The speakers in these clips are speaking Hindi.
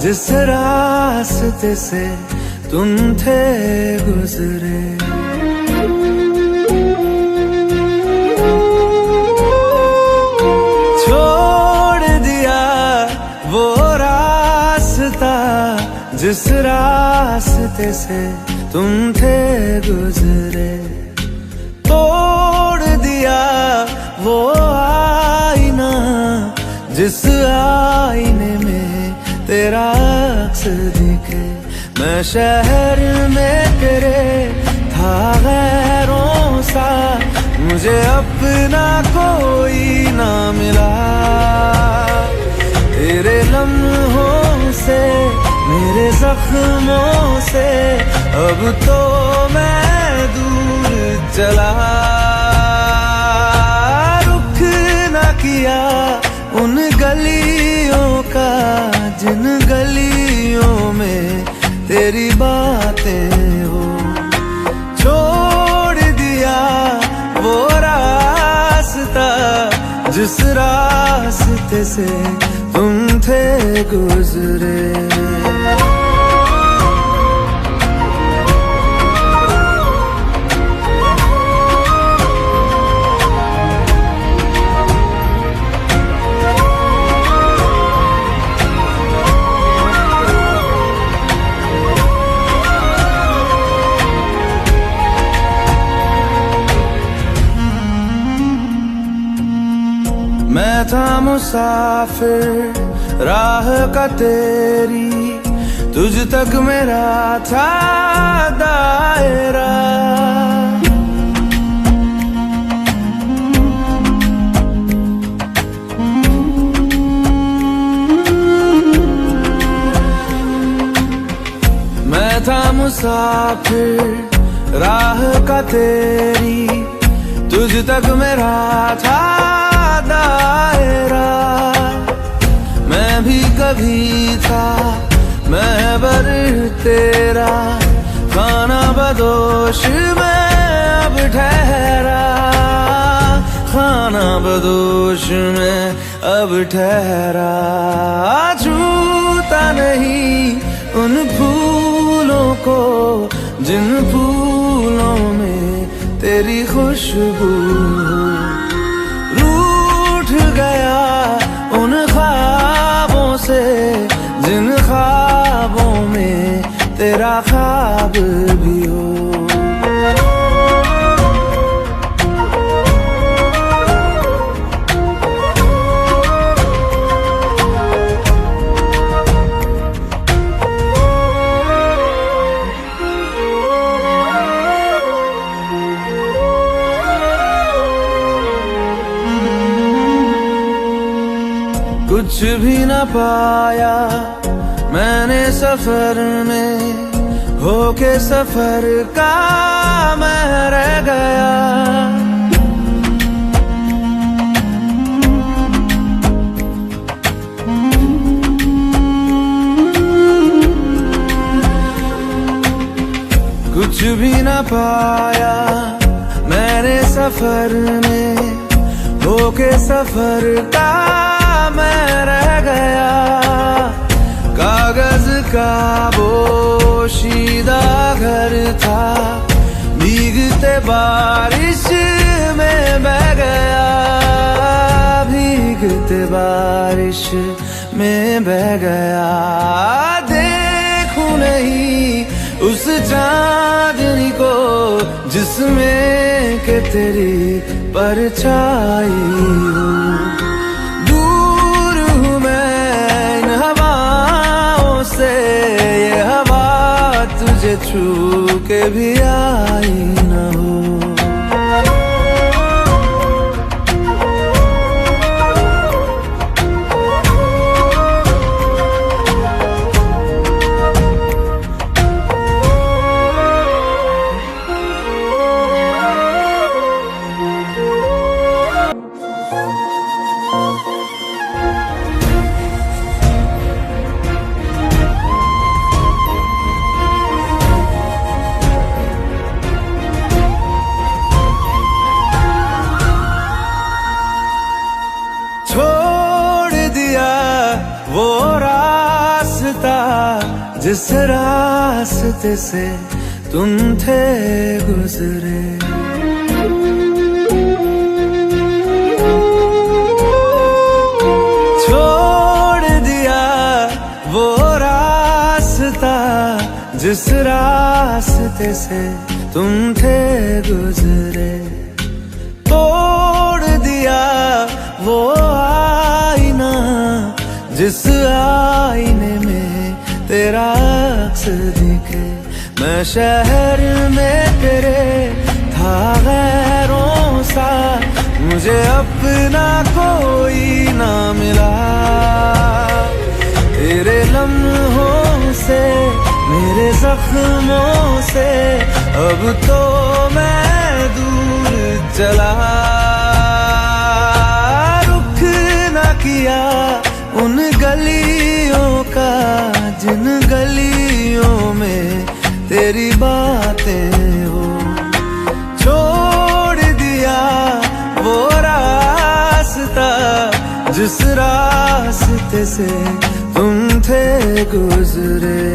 जिस रास्ते से तुम थे गुजरे। छोड़ दिया वो रास्ता जिस रास्ते से तुम थे गुजरे। तोड़ दिया वो आईना जिस आईने में तेरा अक्स दिखे। मैं शहर में तेरे था गैरों सा, मुझे अपना कोई ना मिला। तेरे लम्हों से मेरे जख्मों से अब तो मैं दूर चला। रुख न किया उन गलियों का जिन गलियों में तेरी बातें हो। छोड़ दिया वो रास्ता जिस रास्ते से तुम थे गुजरे। मैं था मुसाफिर राह का तेरी, तुझ तक मेरा था दायरा। मैं था मुसाफिर राह का तेरी, तुझ तक मेरा था दायरा। मैं भी कभी था महबर तेरा, खाना बदोश में अब ठहरा। खाना बदोश में अब ठहरा। छूता नहीं उन फूलों को जिन फूलों में तेरी खुशबू। गया उन ख्वाबों से जिन ख्वाबों में तेरा ख्वाब भी हो। कुछ भी न पाया मैंने सफर में, होके सफर का मैं रह गया। कुछ भी न पाया मैंने सफर में, होके सफर का मैं रह गया। कागज का पोशीदा घर था, भीगते बारिश में बह गया। भीगते बारिश में बह गया। देखूं नहीं उस चांदनी को जिसमें के तेरी परछाई हो। ये हवा तुझे छू के भी आई न हो। जिस रास्ते से तुम थे गुजरे। छोड़ दिया वो रास्ता जिस रास्ते से तुम थे गुजरे। तोड़ दिया वो आईना जिस आईने में तेरा अक्स दिखे। मैं शहर में तेरे था गैरों सा, मुझे अपना कोई ना मिला। तेरे लम्हों से मेरे जख्मों से अब तो मैं दूर चला। रुख न किया उन गलियों का जिन गलियों में तेरी बातें हो। छोड़ दिया वो रास्ता जिस रास्ते से तुम थे गुजरे।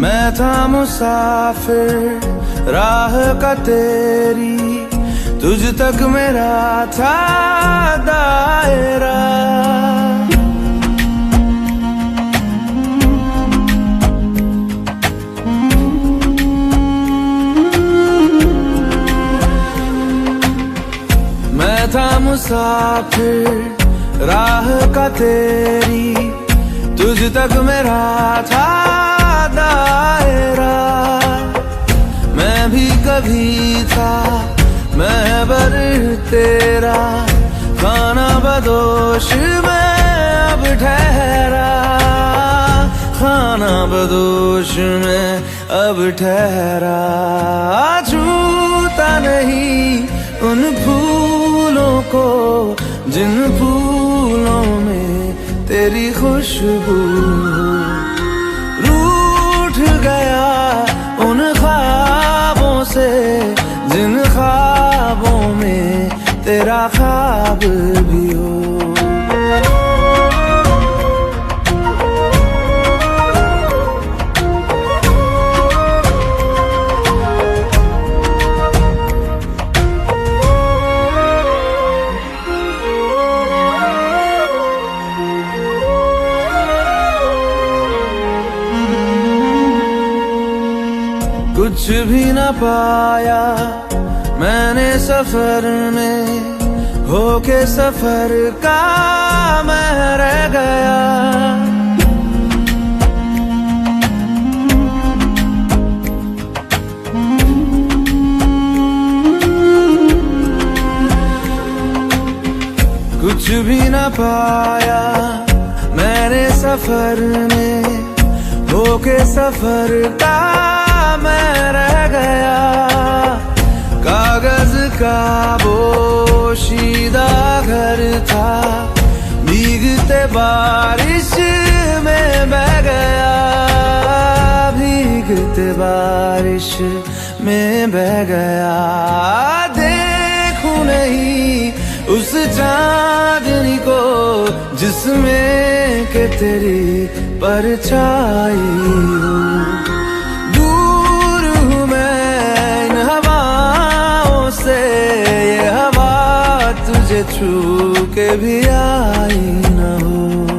मैं था मुसाफिर राह का तेरी, तुझ तक मेरा था दायरा। मैं था मुसाफिर राह का तेरी, तुझ तक मेरा था दायरा। मैं भी कभी था महबर तेरा, खाना बदोश में अब ठहरा। खाना बदोश में अब ठहरा। छूता नहीं उन फूलों को जिन फूलों में तेरी खुशबू। गया उन ख्वाबों से जिन ख्वाबों में तेरा ख्वाब भी हो। कुछ भी न पाया मैंने सफर में, होके सफर का मैं रह गया। कुछ भी न पाया मैंने सफर में, होके सफर का मैं रह गया। कागज का पोशीदा घर था, भीगते बारिश में बह गया। भीगते बारिश में बह गया। देखूं नहीं उस चांदनी को जिसमें के तेरी परछाई हो। दूर हूँ मैं इन हवाओं से, ये हवा तुझे छू के भी आई न हो।